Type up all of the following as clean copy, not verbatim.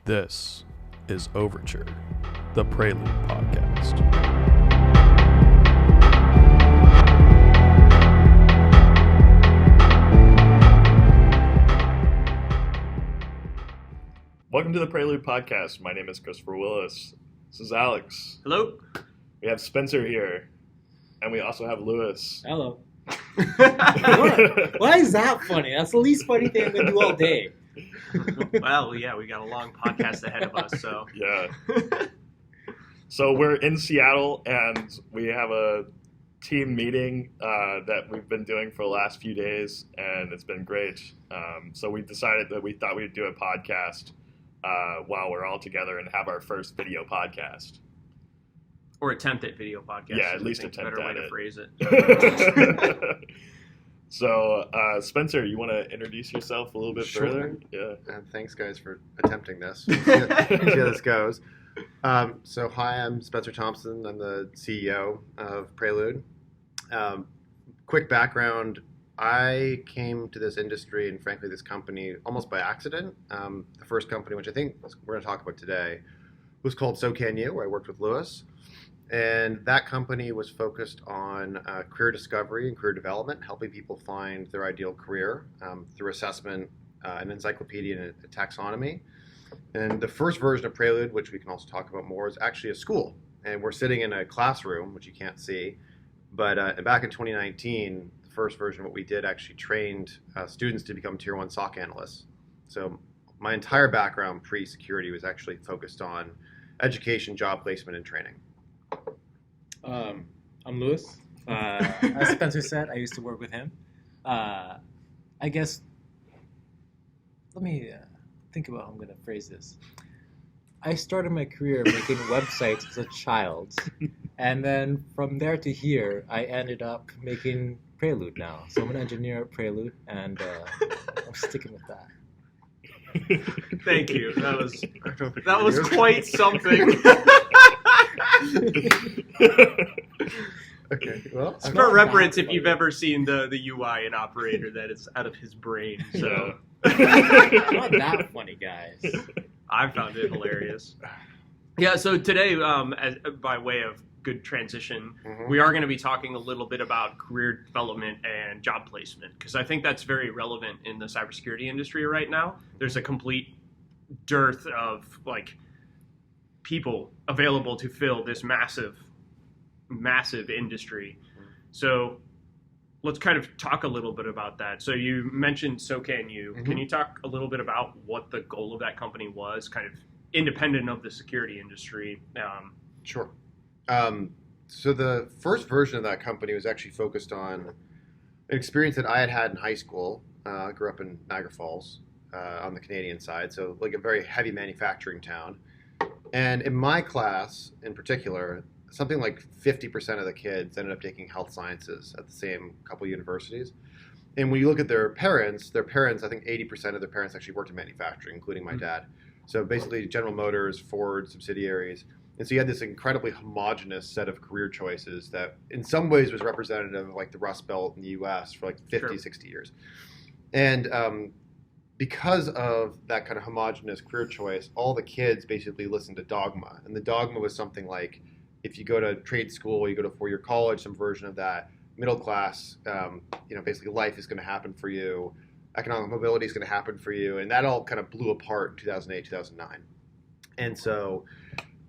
This is 0verture, the Prelude Podcast. Welcome to the Prelude Podcast. My name is Christopher Willis. This is Alex. Hello. We have Spencer here, and we also have Lewis. Hello. What? Why is that funny? That's the least funny thing I'm going to do all day. Well, yeah, we got a long podcast ahead of us, so. Yeah. So we're in Seattle, and we have a team meeting that we've been doing for the last few days, and it's been great. So we decided that we thought we'd do a podcast while we're all together and have our first video podcast. Or attempt at video podcast. Yeah, at least attempt better at way it. to phrase it. So, Spencer, you want to introduce yourself a little bit further? Yeah. Thanks, guys, for attempting this. See how this goes. So, hi, I'm Spencer Thompson. I'm the CEO of Prelude. Quick background. I came to this industry and, frankly, this company almost by accident. The first company, which I think we're going to talk about today, was called So Can You, where I worked with Lewis. And that company was focused on career discovery and career development, helping people find their ideal career through assessment, an encyclopedia, and a taxonomy. And the first version of Prelude, which we can also talk about more, is actually a school. And we're sitting in a classroom, which you can't see. But back in 2019, the first version of what we did actually trained students to become Tier 1 SOC analysts. So my entire background pre-security was actually focused on education, job placement, and training. I'm Lewis. As Spencer said, I used to work with him. I guess, let me think about how I'm going to phrase this. I started my career making websites as a child, and then from there to here, I ended up making Prelude now. So I'm an engineer at Prelude, and I'm sticking with that. Thank you. That was quite something. Okay, well, It's for reference if you've ever seen the UI and operator that is out of his brain. So Not that funny, guys. I found it hilarious. Yeah, so today, by way of good transition, we are going to be talking a little bit about career development and job placement, because I think that's very relevant in the cybersecurity industry right now. There's a complete dearth of people available to fill this massive industry. So let's kind of talk a little bit about that. So you mentioned So Can You. Can you talk a little bit about what the goal of that company was, kind of independent of the security industry? Sure. So the first version of that company was actually focused on an experience that I had in high school. I grew up in Niagara Falls on the Canadian side, so like a very heavy manufacturing town. And in my class in particular, something like 50% of the kids ended up taking health sciences at the same couple universities. And when you look at their parents, I think 80% of their parents actually worked in manufacturing, including my dad. So basically General Motors, Ford, subsidiaries. And so you had this incredibly homogenous set of career choices that in some ways was representative of like the Rust Belt in the US for like 50, 60 years. And because of that kind of homogenous career choice, all the kids basically listened to dogma. And the dogma was something like, if you go to trade school, you go to four-year college, some version of that, middle class, basically life is going to happen for you, economic mobility is going to happen for you, and that all kind of blew apart in 2008, 2009. And so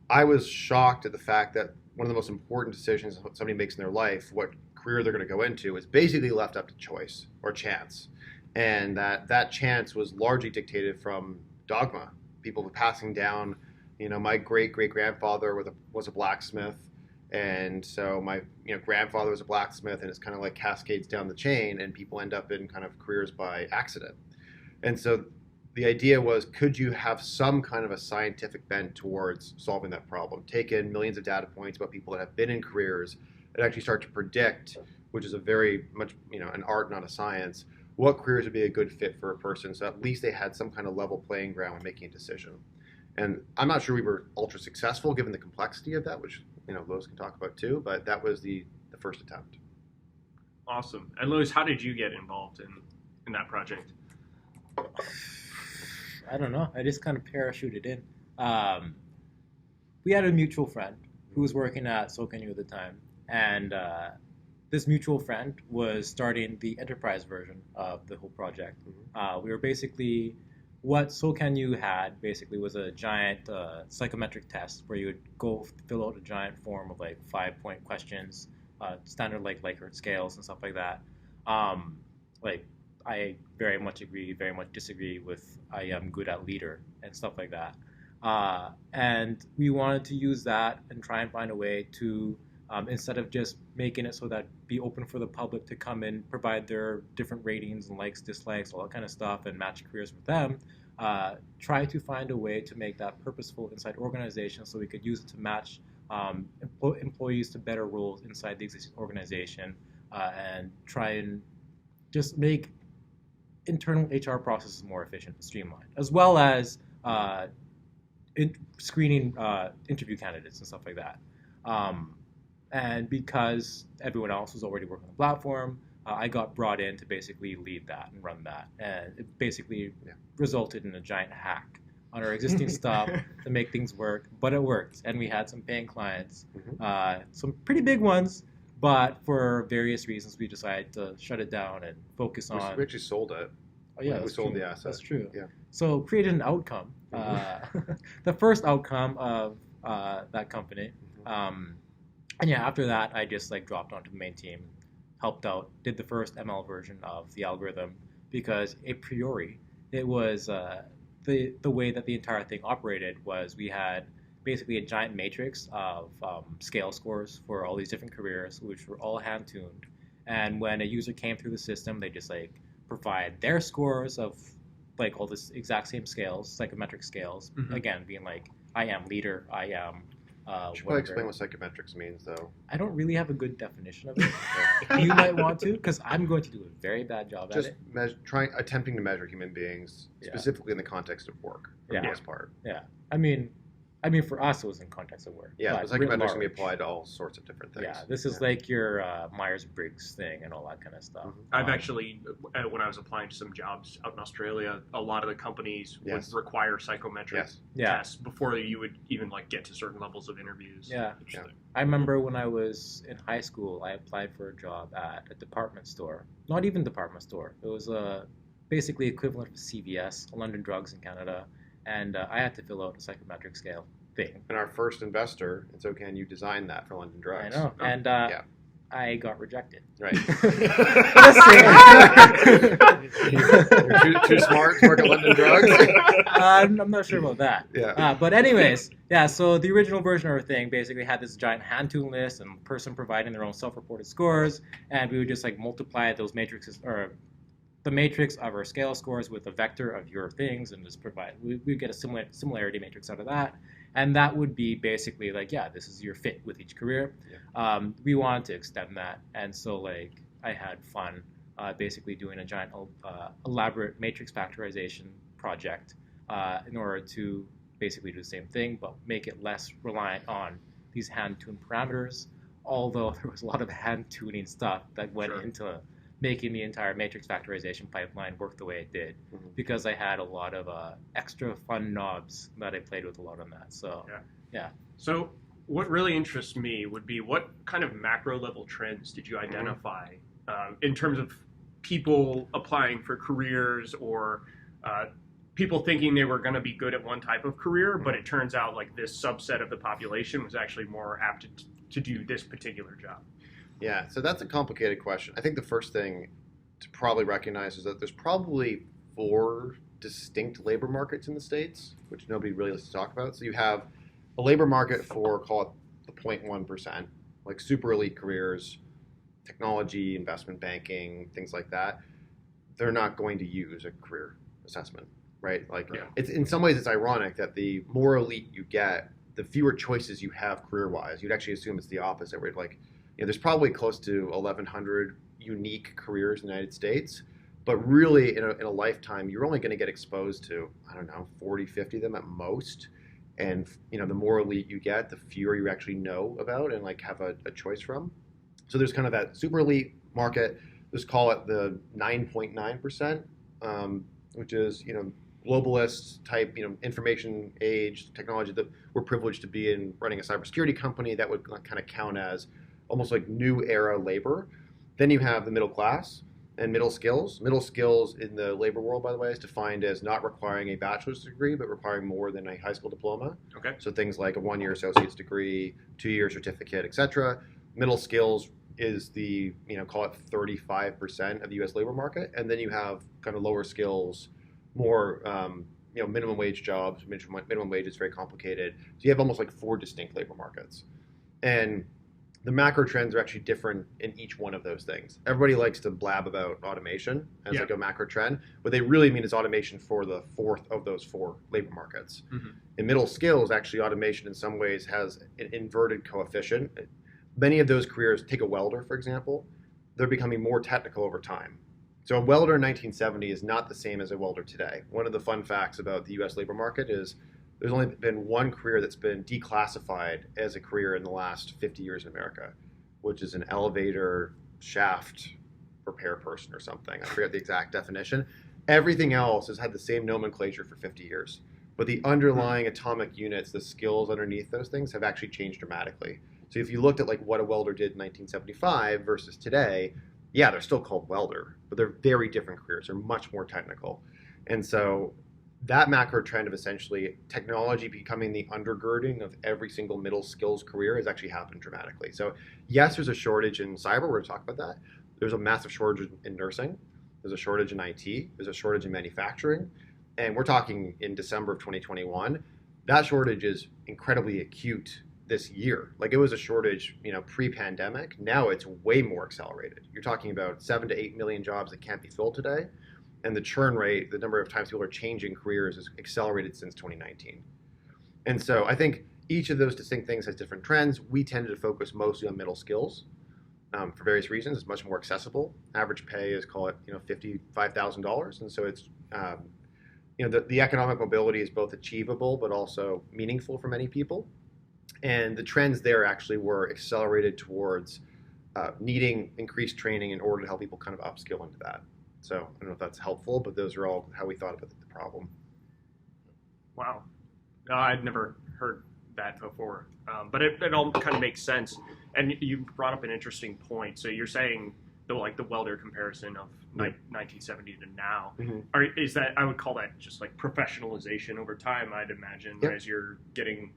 I was shocked at the fact that one of the most important decisions somebody makes in their life, what career they're going to go into, is basically left up to choice or chance. And that chance was largely dictated from dogma. People were passing down, my great-great-grandfather was a blacksmith, and so my grandfather was a blacksmith, and it's kind of like cascades down the chain, and people end up in kind of careers by accident. And so the idea was, could you have some kind of a scientific bent towards solving that problem? Take in millions of data points about people that have been in careers and actually start to predict, which is a very much an art, not a science, what careers would be a good fit for a person, so at least they had some kind of level playing ground when making a decision. And I'm not sure we were ultra successful given the complexity of that, which Lewis can talk about too, but that was the first attempt. Awesome. And Lewis, how did you get involved in that project? I don't know. I just kind of parachuted in. We had a mutual friend who was working at SoCanU at the time, and this mutual friend was starting the enterprise version of the whole project. We were basically, what SoCanU had basically was a giant psychometric test where you would go fill out a giant form of like 5-point questions, standard like Likert scales and stuff like that. Like I very much agree, very much disagree with I am good at leader and stuff like that. And we wanted to use that and try and find a way to, instead of just making it so that be open for the public to come in, provide their different ratings and likes, dislikes, all that kind of stuff, and match careers with them, try to find a way to make that purposeful inside organizations so we could use it to match employees to better roles inside the existing organization, and try and just make internal HR processes more efficient and streamlined, as well as screening interview candidates and stuff like that. And because everyone else was already working on the platform, I got brought in to basically lead that and run that. And it basically resulted in a giant hack on our existing stuff to make things work. But it worked. And we had some paying clients, some pretty big ones. But for various reasons, we decided to shut it down and focus on... We actually sold it. Oh, yeah, we sold the asset. That's true. Yeah. So created an outcome. The first outcome of that company. And yeah, after that, I just like dropped onto the main team, helped out, did the first ML version of the algorithm, because a priori, it was the way that the entire thing operated was we had basically a giant matrix of scale scores for all these different careers, which were all hand-tuned. And when a user came through the system, they just like provide their scores of like all this exact same scales, psychometric scales, again, being like, I am leader, I am should probably explain what psychometrics means, though. I don't really have a good definition of it. You might want to, because I'm going to do a very bad job at it. Just attempting to measure human beings, specifically in the context of work, for the most part. Yeah. I mean, for us, it was in context of work. Yeah, but psychometrics can be applied to all sorts of different things. Yeah, this is like your Myers-Briggs thing and all that kind of stuff. I've actually, when I was applying to some jobs out in Australia, a lot of the companies would require psychometric tests before you would even like get to certain levels of interviews. Yeah. I remember when I was in high school, I applied for a job at a department store. Not even department store. It was basically equivalent of CVS, London Drugs in Canada. And I had to fill out a psychometric scale thing. And our first investor, and so can you design that for London Drugs? I know. And I got rejected. Right. You're too smart to work at London Drugs? I'm not sure about that. Yeah. But anyways, so the original version of our thing basically had this giant hand-tuned list and person providing their own self-reported scores. And we would just like multiply those matrices, or the matrix of our scale scores with a vector of your things, and just provide, we get a similarity matrix out of that. And that would be basically like, this is your fit with each career. We wanted to extend that. And so like I had fun basically doing a giant elaborate matrix factorization project in order to basically do the same thing, but make it less reliant on these hand-tuned parameters, although there was a lot of hand-tuning stuff that went into making the entire matrix factorization pipeline work the way it did, because I had a lot of extra fun knobs that I played with a lot on that. So, So what really interests me would be what kind of macro level trends did you identify in terms of people applying for careers, or people thinking they were going to be good at one type of career, but it turns out like this subset of the population was actually more apt to do this particular job? Yeah, so that's a complicated question. I think the first thing to probably recognize is that there's probably 4 distinct labor markets in the States, which nobody really likes to talk about. So you have a labor market for, call it the 0.1%, like super elite careers, technology, investment banking, things like that. They're not going to use a career assessment, right? Like, it's in some ways it's ironic that the more elite you get, the fewer choices you have career-wise. You'd actually assume it's the opposite, where like, there's probably close to 1,100 unique careers in the United States, but really in a lifetime, you're only going to get exposed to, 40, 50 of them at most. And, the more elite you get, the fewer you actually know about and like have a choice from. So there's kind of that super elite market. Let's call it the 9.9%, which is, globalist type, information age technology that we're privileged to be in, running a cybersecurity company, that would kind of count as almost like new era labor. Then you have the middle class and middle skills. Middle skills in the labor world, by the way, is defined as not requiring a bachelor's degree, but requiring more than a high school diploma. Okay. So things like a 1-year associate's degree, 2-year certificate, etc. Middle skills is the, call it 35% of the U.S. labor market. And then you have kind of lower skills, more, minimum wage jobs. Minimum wage is very complicated. So you have almost like 4 distinct labor markets. And the macro trends are actually different in each one of those things. Everybody likes to blab about automation as like a macro trend. What they really mean is automation for the 4th of those 4 labor markets. Mm-hmm. In middle skills, actually automation in some ways has an inverted coefficient. Many of those careers, take a welder, for example, they're becoming more technical over time. So a welder in 1970 is not the same as a welder today. One of the fun facts about the U.S. labor market is there's only been one career that's been declassified as a career in the last 50 years in America, which is an elevator shaft repair person or something. I forget the exact definition. Everything else has had the same nomenclature for 50 years. But the underlying atomic units, the skills underneath those things, have actually changed dramatically. So if you looked at like what a welder did in 1975 versus today, yeah, they're still called welder, but they're very different careers. They're much more technical. And so that macro trend of essentially technology becoming the undergirding of every single middle skills career has actually happened dramatically. So yes, there's a shortage in cyber. We're going to talk about that. There's a massive shortage in nursing. There's a shortage in IT. There's a shortage in manufacturing. And we're talking in December of 2021. That shortage is incredibly acute this year. Like it was a shortage, pre-pandemic. Now it's way more accelerated. You're talking about 7 to 8 million jobs that can't be filled today. And the churn rate, the number of times people are changing careers, is accelerated since 2019. And so I think each of those distinct things has different trends. We tended to focus mostly on middle skills for various reasons. It's much more accessible. Average pay is, call it, $55,000. And so it's, the economic mobility is both achievable but also meaningful for many people. And the trends there actually were accelerated towards needing increased training in order to help people kind of upskill into that. So I don't know if that's helpful, but those are all how we thought about the problem. Wow. I'd never heard that before, but it all kind of makes sense. And you brought up an interesting point. So you're saying the welder comparison of 1970 to now. Mm-hmm. Is that, I would call that just like professionalization over time, I'd imagine, as you're getting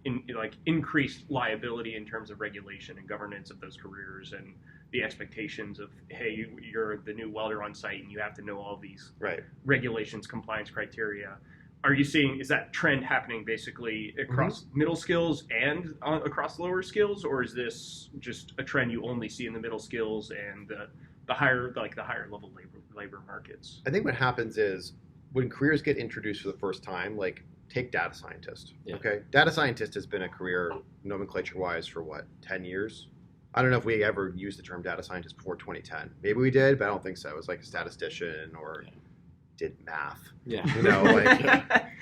increased liability in terms of regulation and governance of those careers and the expectations of, hey, you're the new welder on site and you have to know all these regulations, compliance criteria. Are you seeing, is that trend happening basically across middle skills and across lower skills, or is this just a trend you only see in the middle skills and the higher level labor markets? I think what happens is when careers get introduced for the first time, like take data scientist. Yeah. Okay, data scientist has been a career nomenclature-wise for 10 years? I don't know if we ever used the term data scientist before 2010. Maybe we did, but I don't think so. It was like a statistician or did math. Yeah.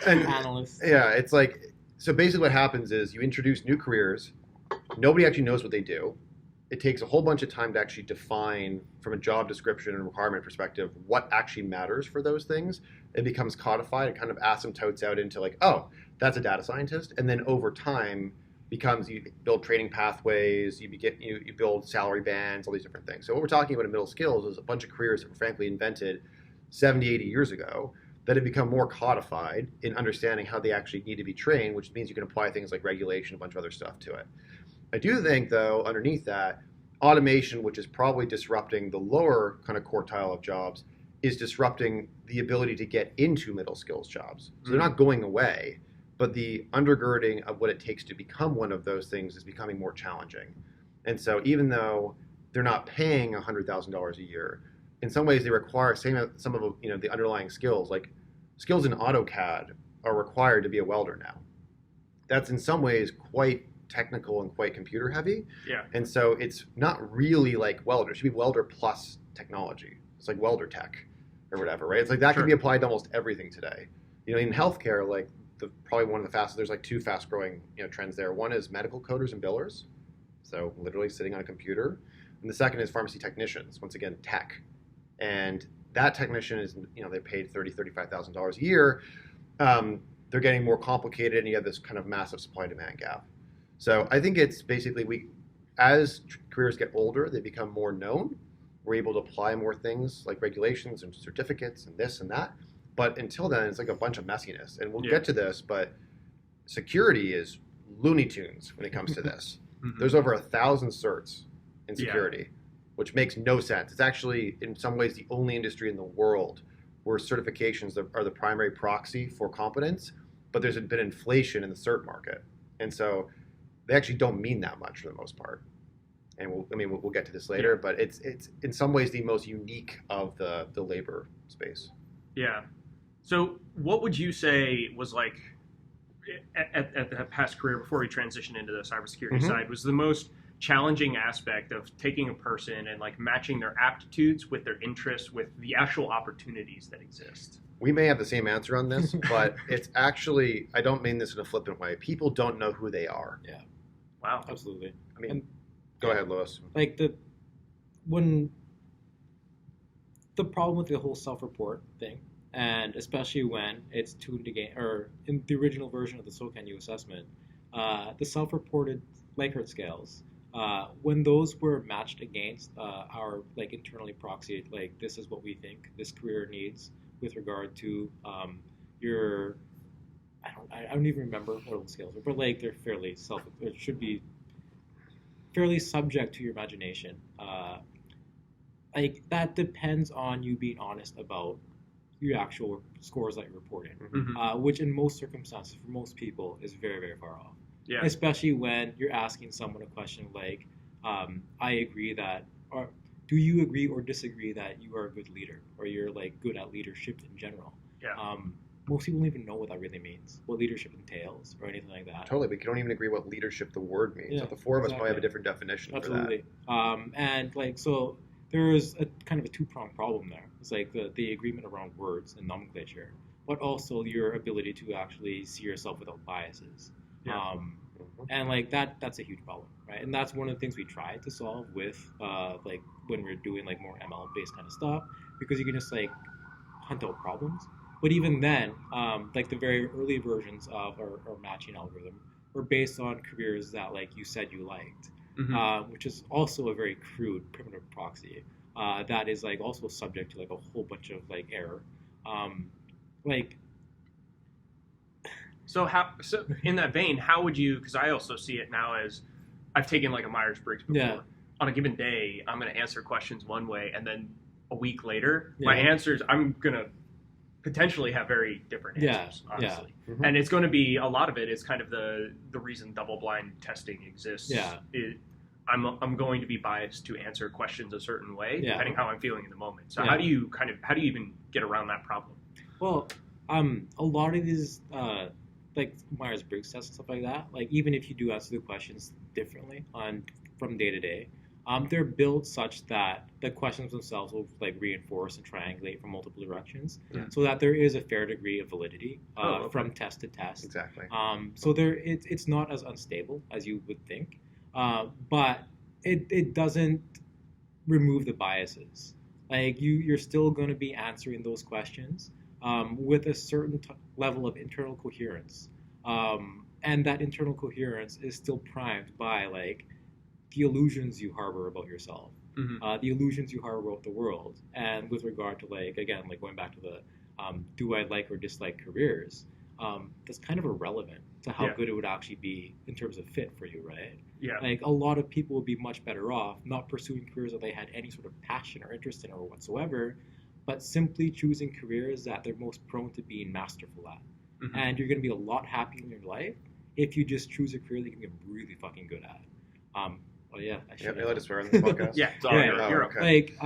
And analyst. Yeah, it's like, so basically what happens is you introduce new careers. Nobody actually knows what they do. It takes a whole bunch of time to actually define from a job description and requirement perspective what actually matters for those things. It becomes codified. It kind of asymptotes out into like, oh, that's a data scientist. And then over time becomes, you build training pathways, you build salary bands, all these different things. So what we're talking about in middle skills is a bunch of careers that were frankly invented 70, 80 years ago that have become more codified in understanding how they actually need to be trained, which means you can apply things like regulation, a bunch of other stuff to it. I do think, though, underneath that, automation, which is probably disrupting the lower kind of quartile of jobs, is disrupting the ability to get into middle skills jobs. So they're not going away, but the undergirding of what it takes to become one of those things is becoming more challenging. And so even though they're not paying $100,000 a year, in some ways they require some of the underlying skills, like skills in AutoCAD are required to be a welder now. That's in some ways quite technical and quite computer heavy. Yeah. And so it's not really like welder. It should be welder plus technology. It's like welder tech or whatever, right? It's like that can be applied to almost everything today. In healthcare, like probably one of the fastest, there's like 2 fast growing trends there. One is medical coders and billers. So literally sitting on a computer. And the second is pharmacy technicians, once again, tech. And that technician is, they're paid $30,000, $35,000 a year. they're getting more complicated, and you have this kind of massive supply-demand gap. So I think it's basically as careers get older, they become more known. We're able to apply more things like regulations and certificates and this and that. But until then, it's like a bunch of messiness. And we'll get to this, but security is Looney Tunes when it comes to this. There's over 1,000 certs in security, which makes no sense. It's actually, in some ways, the only industry in the world where certifications are the primary proxy for competence, but there's been inflation in the cert market. And so they actually don't mean that much for the most part. And we'll get to this later, but it's in some ways the most unique of the labor space. Yeah. So what would you say was like at the past career before we transition into the cybersecurity side was the most challenging aspect of taking a person and like matching their aptitudes with their interests with the actual opportunities that exist? We may have the same answer on this, but it's actually, I don't mean this in a flippant way. People don't know who they are. Yeah. Wow. Absolutely. I mean, go ahead, Lewis. Like the problem with the whole self-report thing, and especially when it's tuned again, or in the original version of the SOCAN-U assessment, the self-reported Likert scales, when those were matched against our like internally proxied, like this is what we think this career needs with regard to your, I don't even remember what those scales are, but like they're fairly it should be fairly subject to your imagination. Like that depends on you being honest about your actual scores that you're reporting, which in most circumstances for most people is very, very far off. Yeah. Especially when you're asking someone a question like, I agree that, or do you agree or disagree that you are a good leader or you're like good at leadership in general? Yeah. Most people don't even know what that really means, what leadership entails or anything like that. Totally, we don't even agree what leadership the word means. Yeah, so the four of us probably have a different definition for that. Absolutely. And like, so there's a kind of a two-pronged problem there. It's like the agreement around words and nomenclature, but also your ability to actually see yourself without biases. Yeah. And like that's a huge problem, right? And that's one of the things we try to solve with like when we're doing like more ML-based kind of stuff, because you can just like hunt out problems. But even then, like the very early versions of our matching algorithm were based on careers that like you said you liked, which is also a very crude primitive proxy that is like also subject to like a whole bunch of like error. So in that vein, how would you, because I also see it now as I've taken like a Myers-Briggs before. Yeah. On a given day, I'm going to answer questions one way, and then a week later, my answers, I'm going to potentially have very different answers, honestly. Yeah. And it's going to be, a lot of it is kind of the reason double-blind testing exists. Yeah. I'm going to be biased to answer questions a certain way, depending how I'm feeling in the moment. So how do you even get around that problem? Well, a lot of these, like Myers-Briggs tests and stuff like that, like even if you do answer the questions differently from day to day, they're built such that the questions themselves will like reinforce and triangulate from multiple directions, so that there is a fair degree of validity from test to test. Exactly. So it's not as unstable as you would think, but it doesn't remove the biases. Like you're still going to be answering those questions with a certain level of internal coherence, and that internal coherence is still primed by like the illusions you harbor about yourself, the illusions you harbor about the world, and with regard to like, again, like going back to the do I like or dislike careers, that's kind of irrelevant to how good it would actually be in terms of fit for you, right? Yeah. Like a lot of people would be much better off not pursuing careers that they had any sort of passion or interest in or whatsoever, but simply choosing careers that they're most prone to being masterful at. And you're going to be a lot happier in your life if you just choose a career that you can get really fucking good at. Oh yeah, I should. Yeah, let us swear on this podcast. You're okay. Like,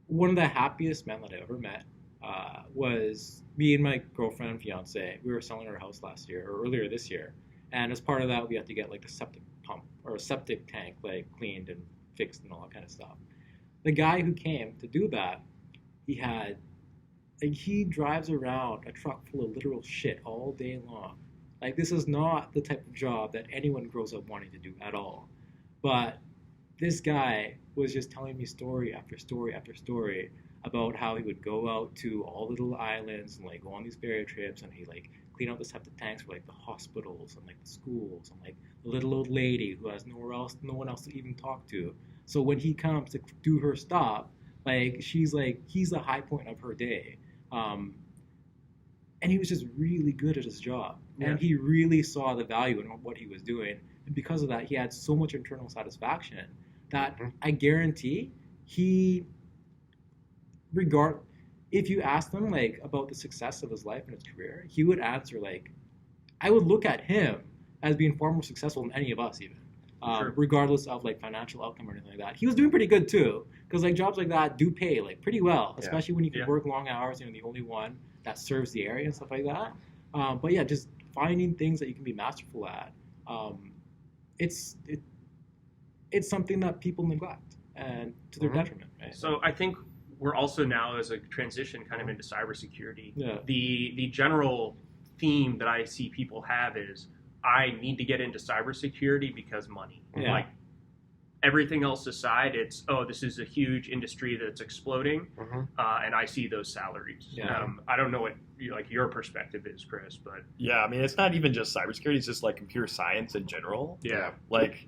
one of the happiest men that I ever met was me and my girlfriend and fiance. We were selling our house last year or earlier this year, and as part of that, we had to get like the septic pump or a septic tank like cleaned and fixed and all that kind of stuff. The guy who came to do that, he drives around a truck full of literal shit all day long. Like, this is not the type of job that anyone grows up wanting to do at all. But this guy was just telling me story after story after story about how he would go out to all little islands and like go on these ferry trips, and he like clean out the septic tanks for like the hospitals and like the schools, and like the little old lady who has no one else to even talk to. So when he comes to do her stop, like he's the high point of her day. And he was just really good at his job, and he really saw the value in what he was doing. And because of that, he had so much internal satisfaction that I guarantee if you asked him like about the success of his life and his career, he would answer like, I would look at him as being far more successful than any of us even, regardless of like financial outcome or anything like that. He was doing pretty good too, because like jobs like that do pay like pretty well, especially when you can work long hours, the only one that serves the area and stuff like that. But yeah, just finding things that you can be masterful at. It's something that people neglect, and to their detriment. Right? So I think we're also now, as a transition kind of into cybersecurity, the general theme that I see people have is, I need to get into cybersecurity because money. Like everything else aside, it's, this is a huge industry that's exploding, and I see those salaries. I don't know what your perspective is, Kris, but yeah, I mean, it's not even just cybersecurity; it's just like computer science in general. Yeah, like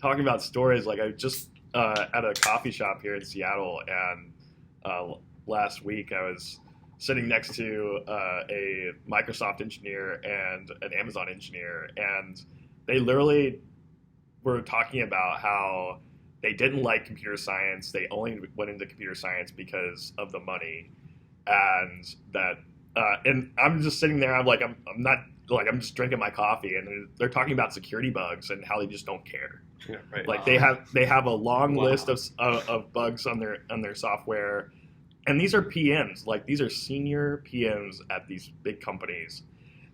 talking about stories. Like I just at a coffee shop here in Seattle, and last week I was sitting next to a Microsoft engineer and an Amazon engineer, and they literally were talking about how they didn't like computer science. They only went into computer science because of the money, and that. And I'm just sitting there. I'm just drinking my coffee, and they're talking about security bugs and how they just don't care. Yeah, right. Like they have a long list of bugs on their software, and these are PMs. Like these are senior PMs at these big companies,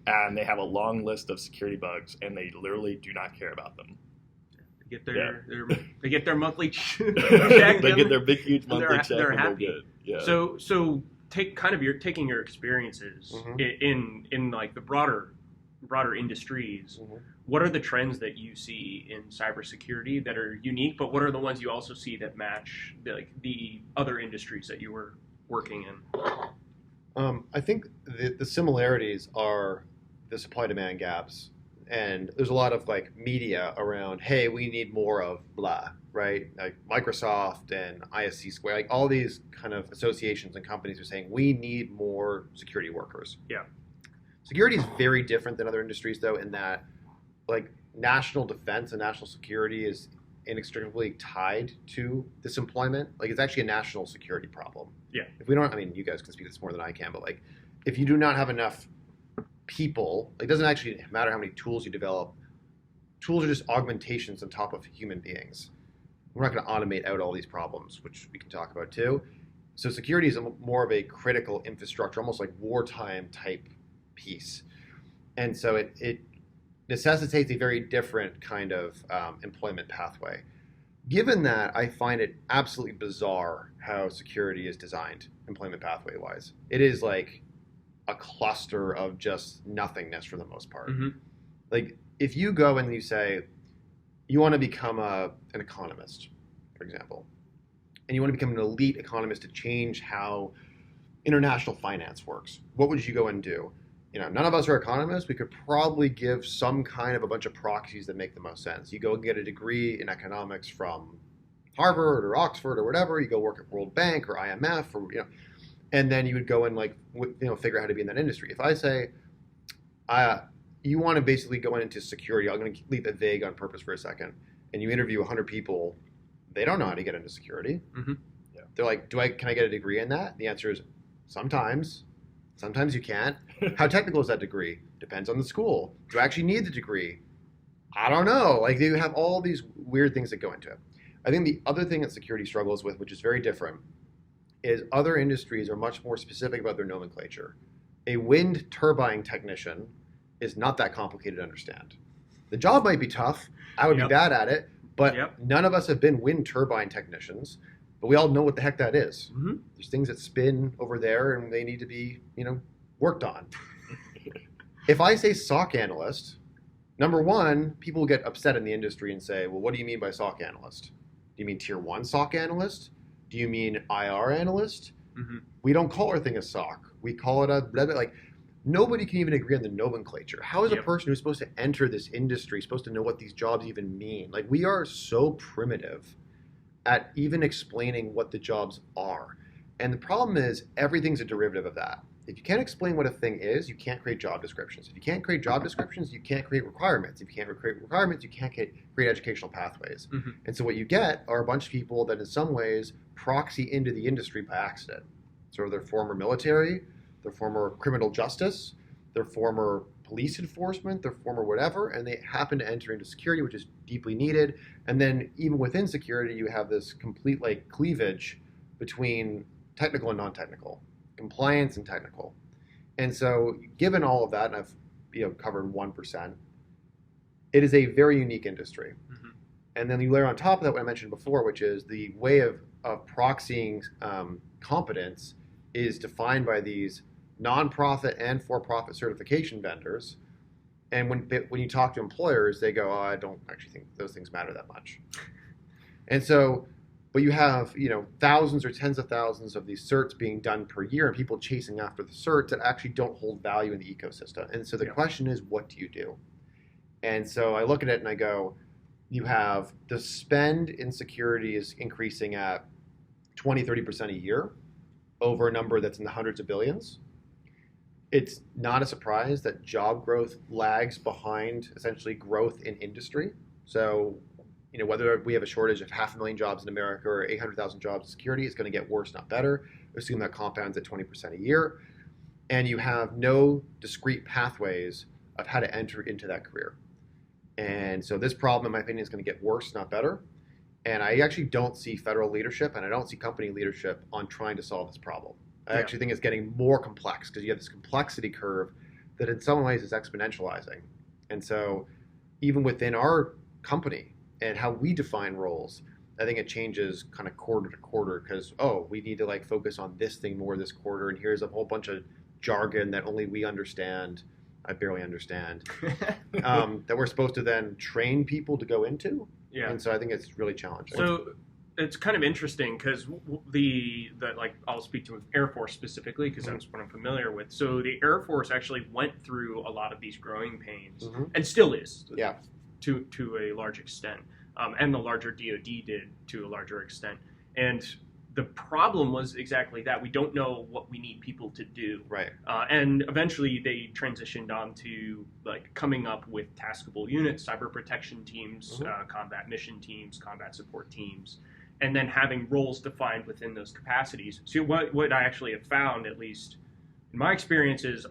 and they have a long list of security bugs, and they literally do not care about them. They get their monthly check. They get their big huge monthly check. They're and happy. They're good. Yeah. So taking your experiences in like the broader industries. What are the trends that you see in cybersecurity that are unique? But what are the ones you also see that match the other industries that you were working in? I think the similarities are the supply-demand gaps. And there's a lot of like media around, hey, we need more of blah, right? Like Microsoft and ISC Square, like all these kind of associations and companies are saying we need more security workers. Yeah. Security is very different than other industries, though, in that like national defense and national security is inextricably tied to this employment. Like it's actually a national security problem. Yeah. If we don't, I mean, you guys can speak to this more than I can, but like if you do not have enough people, it doesn't actually matter how many tools you develop. Tools are just augmentations on top of human beings. We're not going to automate out all these problems, which we can talk about too. So security is more of a critical infrastructure, almost like wartime type piece. And so it necessitates a very different kind of employment pathway. Given that, I find it absolutely bizarre how security is designed employment pathway-wise. It is like a cluster of just nothingness for the most part. Like if you go and you say you want to become an economist, for example, and you want to become an elite economist to change how international finance works, what would you go and do? None of us are economists. We could probably give some kind of a bunch of proxies that make the most sense. You go and get a degree in economics from Harvard or Oxford or whatever. You go work at World Bank or IMF or and then you would go and figure out how to be in that industry. If I say, you want to basically go into security, I'm going to leave it vague on purpose for a second, and you interview 100 people, they don't know how to get into security. Yeah. They're like, can I get a degree in that? The answer is sometimes. Sometimes you can't. How technical is that degree? Depends on the school. Do I actually need the degree? I don't know. Like they have all these weird things that go into it. I think the other thing that security struggles with, which is very different, is other industries are much more specific about their nomenclature. A wind turbine technician is not that complicated to understand. The job might be tough. I would be bad at it, but none of us have been wind turbine technicians, but we all know what the heck that is. There's things that spin over there and they need to be, worked on. If I say SOC analyst, number one, people will get upset in the industry and say, well, what do you mean by SOC analyst? Do you mean tier 1 SOC analyst? Do you mean IR analyst? Mm-hmm. We don't call our thing a SOC. We call it a blah, blah, like nobody can even agree on the nomenclature. How is a person who's supposed to enter this industry supposed to know what these jobs even mean? Like we are so primitive at even explaining what the jobs are. And the problem is everything's a derivative of that. If you can't explain what a thing is, you can't create job descriptions. If you can't create job descriptions, you can't create requirements. If you can't create requirements, you can't create educational pathways. Mm-hmm. And so what you get are a bunch of people that in some ways proxy into the industry by accident. So they're former military, they're former criminal justice, they're former police enforcement, they're former whatever, and they happen to enter into security, which is deeply needed. And then even within security, you have this complete like cleavage between technical and non-technical, compliance and technical. And so given all of that, and I've covered 1%, it is a very unique industry. Mm-hmm. And then you layer on top of that what I mentioned before, which is the way of proxying competence is defined by these nonprofit and for-profit certification vendors. And when you talk to employers, they go, oh, I don't actually think those things matter that much. And so, but you have, thousands or tens of thousands of these certs being done per year and people chasing after the certs that actually don't hold value in the ecosystem. And so the question is, what do you do? And so I look at it and I go, you have the spend in security is increasing at 20, 30% a year over a number that's in the hundreds of billions. It's not a surprise that job growth lags behind essentially growth in industry. So, whether we have a shortage of 500,000 jobs in America or 800,000 jobs in security, it's going to get worse, not better. Assume that compounds at 20% a year. And you have no discrete pathways of how to enter into that career. And so this problem, in my opinion, is going to get worse, not better. And I actually don't see federal leadership and I don't see company leadership on trying to solve this problem. I actually think it's getting more complex because you have this complexity curve that in some ways is exponentializing. And so even within our company and how we define roles, I think it changes kind of quarter to quarter because, we need to focus on this thing more this quarter. And here's a whole bunch of jargon that only we understand. I barely understand that we're supposed to then train people to go into. Yeah. And so I think it's really challenging. So it's kind of interesting because I'll speak to Air Force specifically because that's what I'm familiar with. So the Air Force actually went through a lot of these growing pains and still is to a large extent. And the larger DoD did to a larger extent. And the problem was exactly that. We don't know what we need people to do. Right. And eventually they transitioned on to coming up with taskable units, cyber protection teams, combat mission teams, combat support teams, and then having roles defined within those capacities. So what I actually have found, at least in my experience, is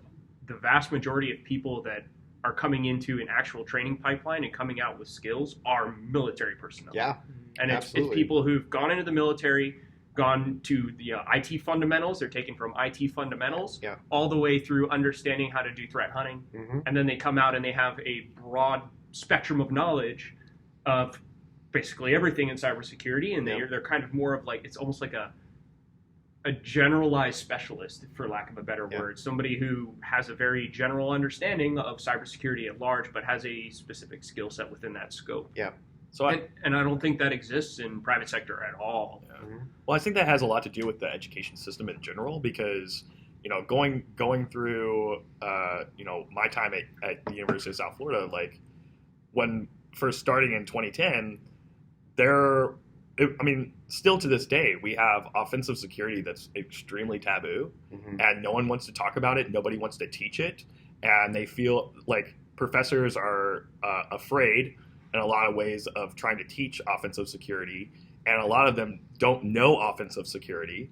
the vast majority of people that are coming into an actual training pipeline and coming out with skills are military personnel. Yeah, and it's people who've gone into the military, gone to the IT fundamentals. They're taken from IT fundamentals all the way through understanding how to do threat hunting. And then they come out and they have a broad spectrum of knowledge of basically everything in cybersecurity. And they're kind of more of it's almost like a generalized specialist, for lack of a better word. Somebody who has a very general understanding of cybersecurity at large, but has a specific skill set within that scope. Yeah. So and I don't think that exists in private sector at all. Yeah. Well, I think that has a lot to do with the education system in general, because going through my time at the University of South Florida, when first starting in 2010, still to this day, we have offensive security that's extremely taboo, and no one wants to talk about it. Nobody wants to teach it, and they feel like professors are afraid in a lot of ways of trying to teach offensive security, and a lot of them don't know offensive security,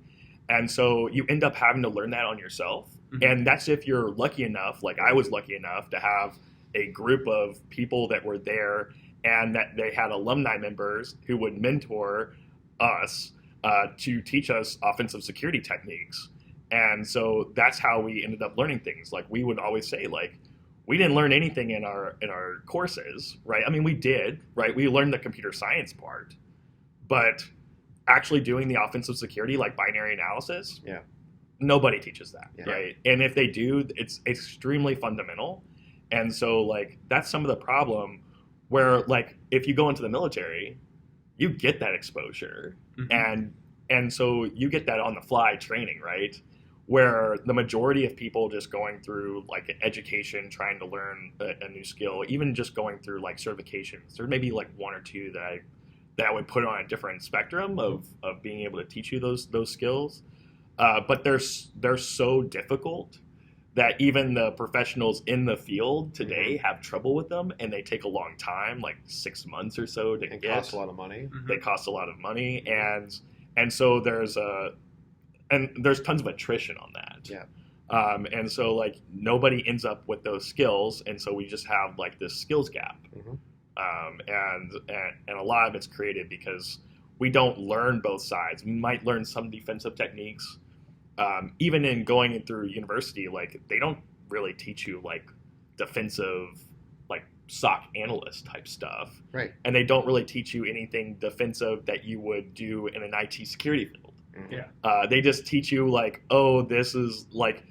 and so you end up having to learn that on yourself. And that's if you're lucky enough, like I was lucky enough to have a group of people that were there and that they had alumni members who would mentor us to teach us offensive security techniques. And so that's how we ended up learning things. We would always say, we didn't learn anything in our courses, right? I mean, we did, right? We learned the computer science part, but actually doing the offensive security, binary analysis, nobody teaches that, right? And if they do, it's extremely fundamental. And so, that's some of the problem where, if you go into the military, you get that exposure, and and so you get that on the fly training, right? Where the majority of people just going through like an education, trying to learn a new skill, even just going through like certifications, there may be like one or two that I would put on a different spectrum of being able to teach you those skills. But they're so difficult that even the professionals in the field today have trouble with them, and they take a long time, like 6 months or so to get. It costs a lot of money. They cost a lot of money, and so there's tons of attrition on that. Yeah. And so like nobody ends up with those skills, and so we just have like this skills gap. And a lot of it's created because we don't learn both sides. We might learn some defensive techniques. Even in going through university, like they don't really teach you like defensive, like SOC analyst type stuff. Right. And they don't really teach you anything defensive that you would do in an IT security field. Yeah. They just teach you like, oh, this is like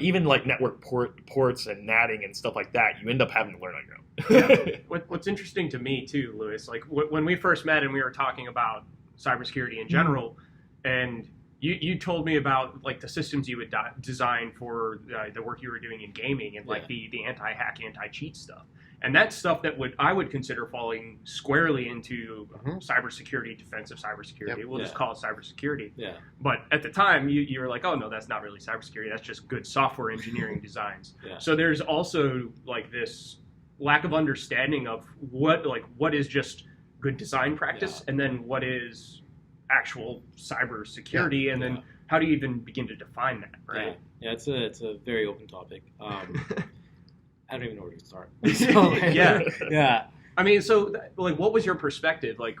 even like network ports and natting and stuff like that. You end up having to learn on your own. Yeah. What's interesting to me too, Lewis, like when we first met and we were talking about cybersecurity in general, and you told me about like the systems you would design for the work you were doing in gaming and like the anti-hack, anti-cheat stuff. And that's stuff that I would consider falling squarely into cybersecurity, defensive cybersecurity. Yep. We'll just call it cybersecurity. Yeah. But at the time, you were like, oh, no, that's not really cybersecurity. That's just good software engineering designs. Yeah. So there's also like this lack of understanding of what is just good design practice and then what is actual cybersecurity, and then how do you even begin to define that, right? Yeah, it's a very open topic. I don't even know where to start. So, yeah. I mean, so like, what was your perspective, like,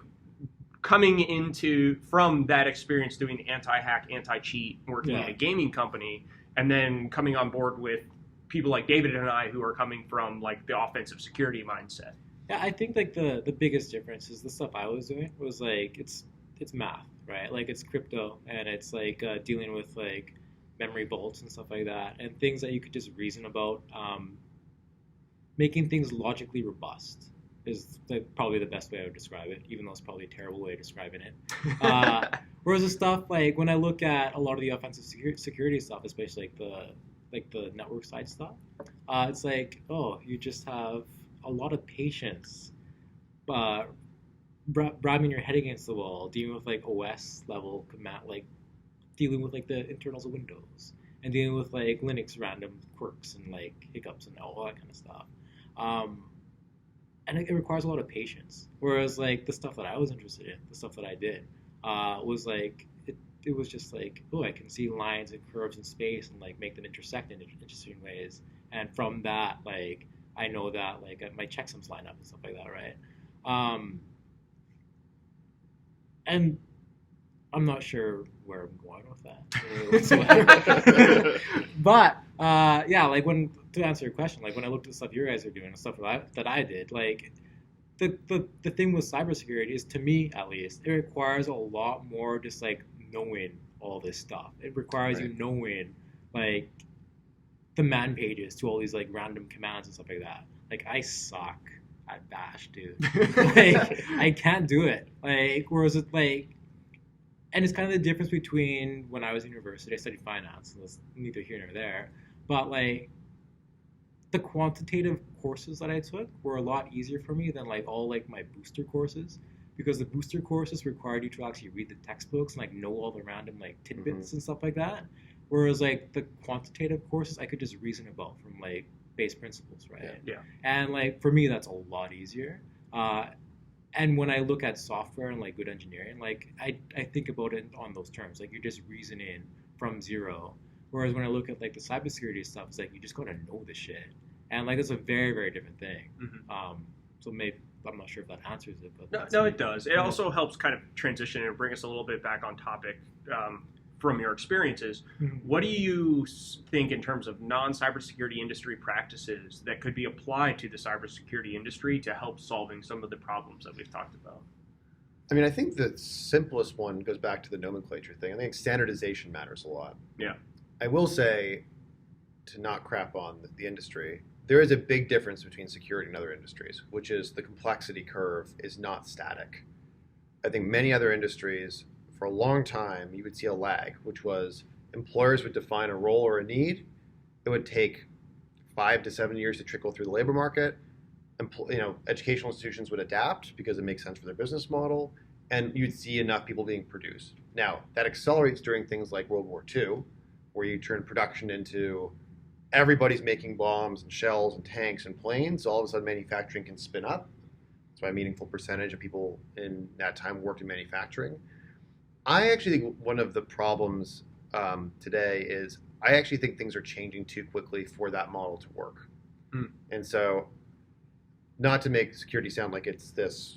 coming from that experience doing anti-hack, anti-cheat, working in a gaming company, and then coming on board with people like David and I who are coming from like the offensive security mindset? Yeah, I think like the biggest difference is the stuff I was doing was like it's math, right? Like it's crypto, and it's like dealing with like memory bolts and stuff like that, and things that you could just reason about. Making things logically robust is probably the best way I would describe it, even though it's probably a terrible way of describing it. Whereas the stuff like when I look at a lot of the offensive security stuff, especially like the network side stuff, it's like, oh, you just have a lot of patience, ramming your head against the wall, dealing with like OS level command, like dealing with like the internals of Windows, and dealing with like Linux random quirks and like hiccups and all that kind of stuff. And it requires a lot of patience. Whereas like the stuff that I was interested in, the stuff that I did, was like it was just like, oh, I can see lines and curves in space and like make them intersect in interesting ways. And from that, like I know that like my checksums line up and stuff like that, right? And I'm not sure where I'm going with that. But yeah, like to answer your question, like when I looked at the stuff you guys are doing and stuff that I did, like the thing with cybersecurity is, to me at least, it requires a lot more just like knowing all this stuff. It requires you knowing like the man pages to all these like random commands and stuff like that. Like I suck at Bash, dude. Like I can't do it. Like whereas it's like. And it's kind of the difference between when I was in university, I studied finance, and that's neither here nor there. But like the quantitative courses that I took were a lot easier for me than like all like my booster courses, because the booster courses required you to actually read the textbooks and like know all the random like tidbits and stuff like that. Whereas like the quantitative courses, I could just reason about from like base principles, right? Yeah. And like for me, that's a lot easier. And when I look at software and like good engineering, like I think about it on those terms. Like you're just reasoning from zero. Whereas when I look at like the cybersecurity stuff, it's like you just gotta know the shit. And like it's a very, very different thing. So maybe I'm not sure if that answers it, but no, it does. It also helps kind of transition and bring us a little bit back on topic. From your experiences, what do you think in terms of non-cybersecurity industry practices that could be applied to the cybersecurity industry to help solving some of the problems that we've talked about? I mean, I think the simplest one goes back to the nomenclature thing. I think standardization matters a lot. Yeah. I will say, to not crap on the industry, there is a big difference between security and other industries, which is the complexity curve is not static. I think many other industries for a long time, you would see a lag, which was employers would define a role or a need. It would take 5 to 7 years to trickle through the labor market. Educational institutions would adapt because it makes sense for their business model, and you'd see enough people being produced. Now, that accelerates during things like World War II, where you turn production into everybody's making bombs and shells and tanks and planes. All of a sudden, manufacturing can spin up. That's why a meaningful percentage of people in that time worked in manufacturing. I actually think one of the problems today is I actually think things are changing too quickly for that model to work. And so, not to make security sound like it's this,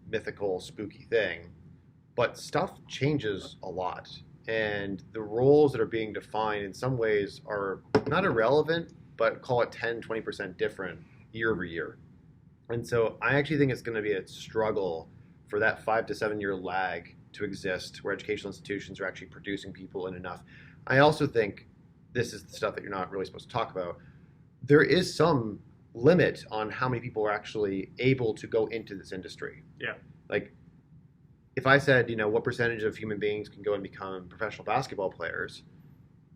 mythical, spooky thing, but stuff changes a lot. And the roles that are being defined in some ways are not irrelevant, but call it 10, 20% different year over year. And so I actually think it's going to be a struggle for that 5 to 7 year lag to exist where educational institutions are actually producing people in enough. I also think this is the stuff that you're not really supposed to talk about. There is some limit on how many people are actually able to go into this industry. Yeah. Like, if I said, what percentage of human beings can go and become professional basketball players,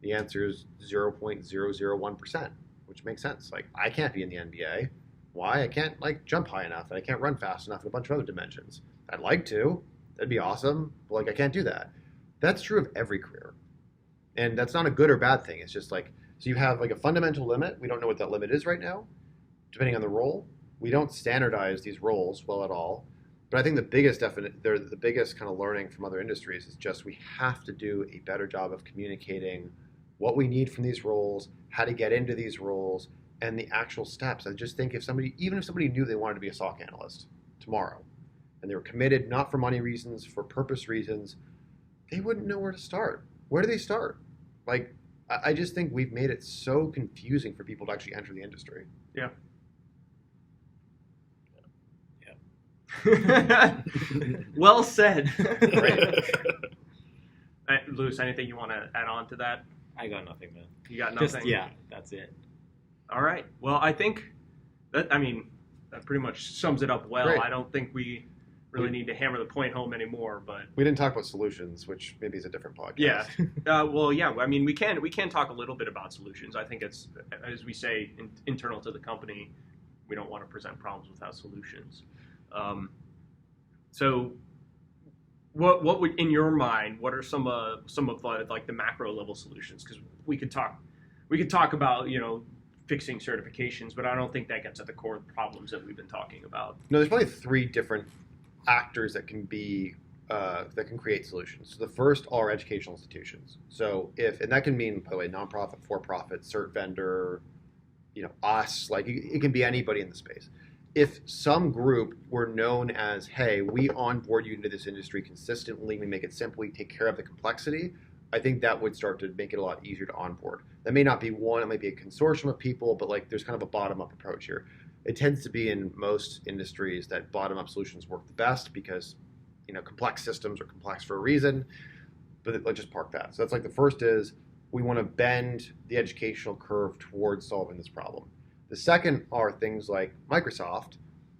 the answer is 0.001%, which makes sense. Like, I can't be in the NBA. Why? I can't, jump high enough, and I can't run fast enough in a bunch of other dimensions. I'd like to. That'd be awesome. But, I can't do that. That's true of every career. And that's not a good or bad thing. It's just so you have, a fundamental limit. We don't know what that limit is right now, depending on the role. We don't standardize these roles well at all. But I think the biggest kind of learning from other industries is just we have to do a better job of communicating what we need from these roles, how to get into these roles, and the actual steps. I just think even if somebody knew they wanted to be a SOC analyst tomorrow, and they were committed not for money reasons, for purpose reasons, they wouldn't know where to start. Where do they start? I just think we've made it so confusing for people to actually enter the industry. Yeah. Well said. Lewis, anything you want to add on to that? I got nothing, man. You got nothing? That's it. All right. Well, I think that pretty much sums it up well. Great. I don't think we really need to hammer the point home anymore, but we didn't talk about solutions, which maybe is a different podcast. Yeah. We can talk a little bit about solutions. I think it's, as we say, internal to the company. We don't want to present problems without solutions. So, what would, in your mind, what are some of the macro level solutions? Because we could talk about fixing certifications, but I don't think that gets at the core of the problems that we've been talking about. No, there's probably 3 different actors that can be that can create solutions. So the first are educational institutions. So and that can mean, by the way, nonprofit, for-profit, cert vendor, us. It can be anybody in the space. If some group were known as, hey, we onboard you into this industry consistently, we make it simple, we take care of the complexity, I think that would start to make it a lot easier to onboard. That may not be one, it might be a consortium of people, but there's kind of a bottom-up approach here. It tends to be in most industries that bottom-up solutions work the best because, complex systems are complex for a reason, but let's just park that. So that's the first is we want to bend the educational curve towards solving this problem. The second are things like Microsoft,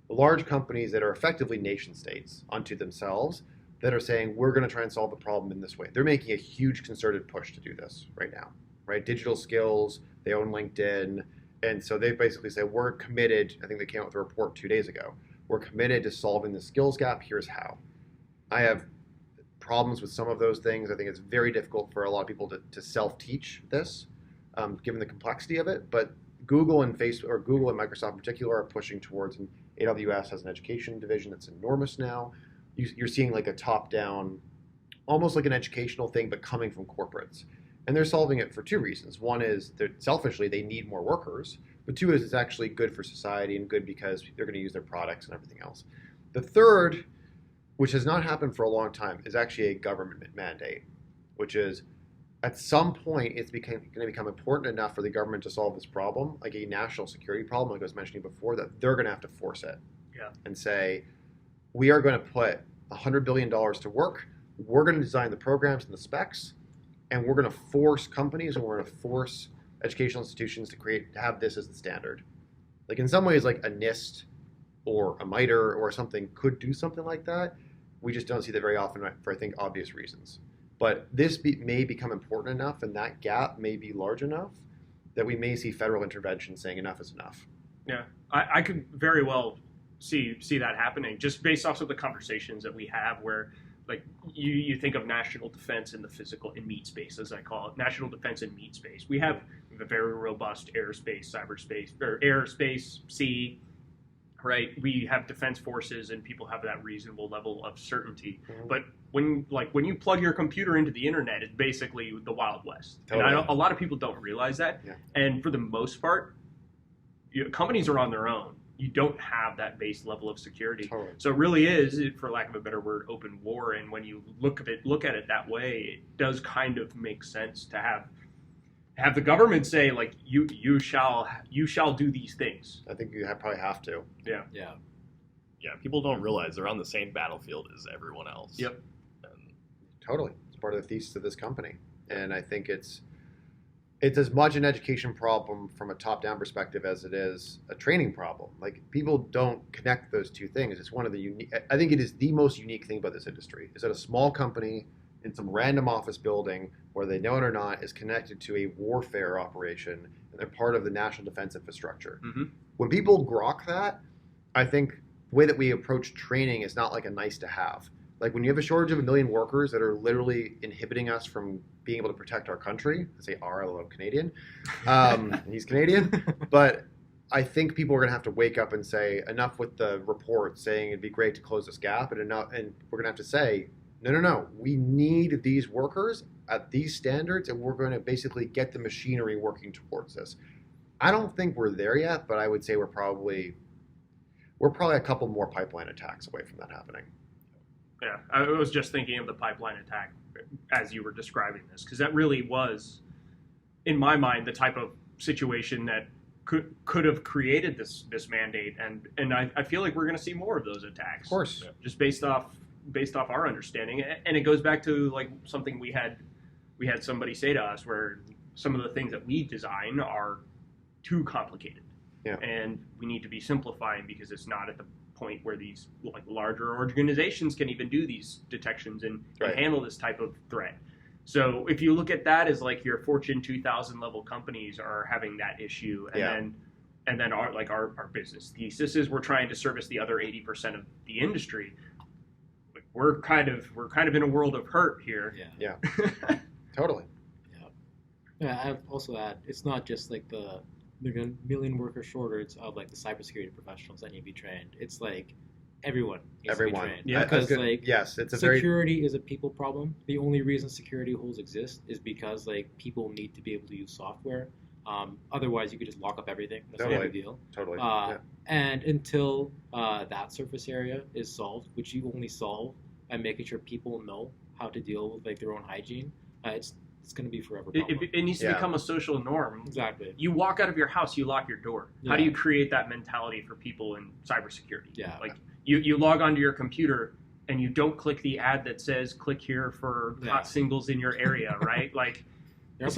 the large companies that are effectively nation states unto themselves that are saying, we're going to try and solve the problem in this way. They're making a huge concerted push to do this right now, right? Digital skills, they own LinkedIn. And so they basically say, we're committed. I think they came out with a report 2 days ago. We're committed to solving the skills gap. Here's how. I have problems with some of those things. I think it's very difficult for a lot of people to self-teach this, given the complexity of it. But Google and Microsoft in particular are pushing towards, and AWS has an education division that's enormous now. You're seeing a top-down, almost like an educational thing, but coming from corporates. And they're solving it for 2 reasons. One is that selfishly they need more workers, but 2 is it's actually good for society and good because they're going to use their products and everything else. The third, which has not happened for a long time, is actually a government mandate, which is at some point it's going to become important enough for the government to solve this problem, like a national security problem, like I was mentioning before, that they're going to have to force it and say, we are going to put $100 billion to work. We're going to design the programs and the specs, and we're going to force companies and we're going to force educational institutions to have this as the standard. In some ways, a NIST or a MITRE or something could do something like that. We just don't see that very often for, I think, obvious reasons. But this may become important enough, and that gap may be large enough that we may see federal intervention saying enough is enough. Yeah, I could very well see that happening just based off of the conversations that we have where, like, you think of national defense in the physical, in meat space, as I call it, national defense in meat space. We have a very robust airspace, cyberspace, or airspace, sea, right? We have defense forces and people have that reasonable level of certainty. Mm-hmm. But when you plug your computer into the internet, it's basically the Wild West. Totally. And a lot of people don't realize that. Yeah. And for the most part, companies are on their own. You don't have that base level of security. Totally. So it really is, for lack of a better word, open war. And when you look at it that way, it does kind of make sense to have the government say, like, you shall do these things. I think you probably have to. Yeah. Yeah. Yeah, people don't realize they're on the same battlefield as everyone else. Yep. And Totally. It's part of the thesis of this company. And I think it's as much an education problem from a top-down perspective as it is a training problem. Like, people don't connect those two things. It's one of the unique, I think it is the most unique thing about this industry, is that a small company in some random office building, whether they know it or not, is connected to a warfare operation, and they're part of the national defense infrastructure. Mm-hmm. When people grok that, I think the way that we approach training is not like a nice to have. Like, when you have a shortage of 1 million workers that are literally inhibiting us from being able to protect our country, I say our, I love Canadian, he's Canadian, but I think people are going to have to wake up and say, enough with the report saying it'd be great to close this gap, and we're going to have to say, no, we need these workers at these standards, and we're going to basically get the machinery working towards this. I don't think we're there yet, but I would say we're probably a couple more pipeline attacks away from that happening. Yeah, I was just thinking of the pipeline attack as you were describing this, because that really was, in my mind, the type of situation that could have created this mandate, and I feel like we're going to see more of those attacks. Of course. Just based off our understanding, and it goes back to, like, something we had somebody say to us, where some of the things that we design are too complicated. Yeah. And we need to be simplifying because it's not at the point where these, like, larger organizations can even do these detections and Right. handle this type of threat. So if you look at that as, like, your Fortune 2000 level companies are having that issue, and then our business thesis is we're trying to service the other 80% of the industry. We're kind of in a world of hurt here. Yeah. Totally. Yeah. I've also add, it's not just like the 1 million worker shortage of, like, the cybersecurity professionals that need to be trained. It's like everyone needs to be trained. Yeah, because, like, yes, it's a security is a people problem. The only reason security holes exist is because, like, people need to be able to use software. Otherwise, you could just lock up everything. That's not a big deal. Totally. And until that surface area is solved, which you only solve by making sure people know how to deal with, like, their own hygiene, it's going to be forever problem. It needs to become a social norm. Exactly. You walk out of your house, you lock your door. Yeah. How do you create that mentality for people in cybersecurity? Yeah. Like, you log onto your computer and you don't click the ad that says click here for hot singles in your area, right? Like,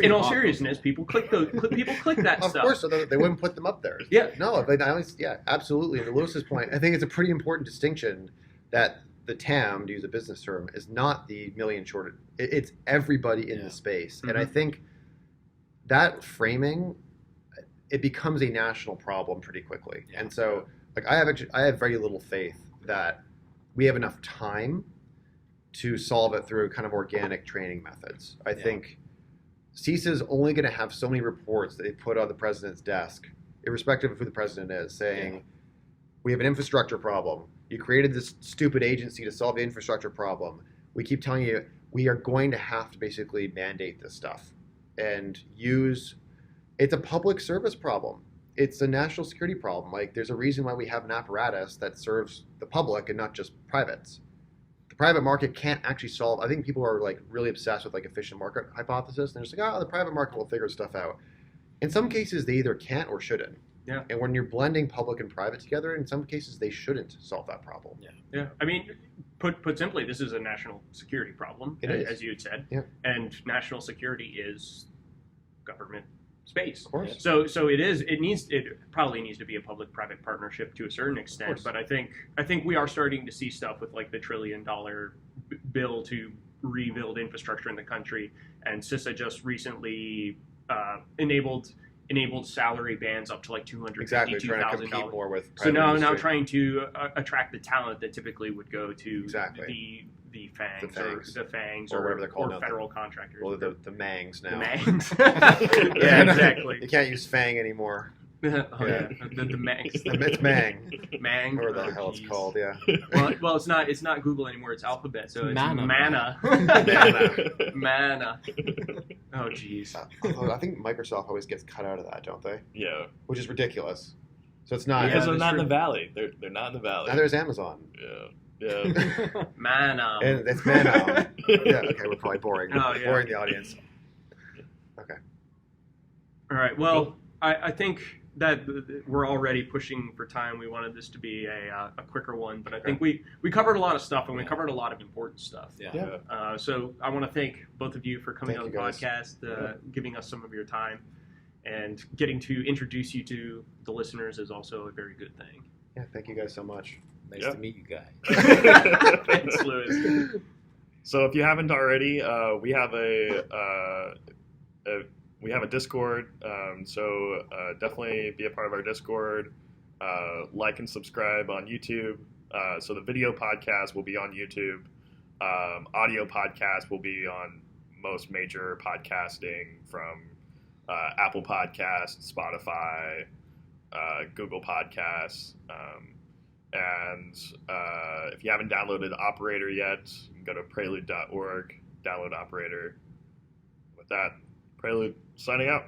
in all seriousness, people click that Of stuff. course, so they wouldn't put them up there. Yeah. No, but absolutely. And to Lewis's point, I think it's a pretty important distinction that the TAM, to use a business term, is not the million shortage. It's everybody in the space. Mm-hmm. And I think that framing, it becomes a national problem pretty quickly. Yeah. And so, like, I have very little faith that we have enough time to solve it through kind of organic training methods. I think CISA is only going to have so many reports that they put on the president's desk, irrespective of who the president is, saying, we have an infrastructure problem. You created this stupid agency to solve the infrastructure problem. We keep telling you we are going to have to basically mandate this stuff and it's a public service problem. It's a national security problem. Like, there's a reason why we have an apparatus that serves the public and not just privates. The private market can't actually solve. I think people are, like, really obsessed with, like, efficient market hypothesis. And they're just like, the private market will figure stuff out. In some cases, they either can't or shouldn't. Yeah. And when you're blending public and private together, in some cases, they shouldn't solve that problem. Yeah. I mean, put simply, this is a national security problem, It is. as you had said. Yeah. And national security is government space. Of course. So it probably needs to be a public-private partnership to a certain extent, but I think we are starting to see stuff with like the $1 trillion bill to rebuild infrastructure in the country, and CISA just recently enabled salary bands up to like $252,000. Exactly, trying to compete more with So private now industry. trying to attract the talent that typically would go to Exactly. the FANGs Or or whatever they're called or now. federal contractors. Well, the Mangs now. The Mangs. Yeah, exactly. You can't use Fang anymore. Oh yeah, the Mangs. It's Mang. Mang. Or the Oh, hell it's geez. called, yeah. Well, it's not Google anymore. It's Alphabet, so it's Mana. Mana. Mana. Mana. Oh, jeez. Although I think Microsoft always gets cut out of that, don't they? Yeah. Which is ridiculous. So it's not. Because Yeah, they're not in that's the valley. They're not in the valley. Now there's Amazon. Yeah. Yeah. Mana. And it's Mana. Yeah, okay, we're probably boring. Oh, yeah. Boring the audience. All right. Well, I think that we're already pushing for time. We wanted this to be a quicker one, but I think we covered a lot of stuff, and we covered a lot of important stuff. Yeah. So I want to thank both of you for coming Thank on you, the guys. podcast, giving us some of your time, and getting to introduce you to the listeners is also a very good thing. Yeah, thank you guys so much. Nice Yeah. to meet you guys. Thanks, Lewis. So if you haven't already, we have a Discord. So definitely be a part of our Discord. Like and subscribe on YouTube. So the video podcast will be on YouTube. Audio podcast will be on most major podcasting from Apple Podcasts, Spotify, Google Podcasts. And if you haven't downloaded Operator yet, you can go to prelude.org, download Operator. With that, Prelude signing out.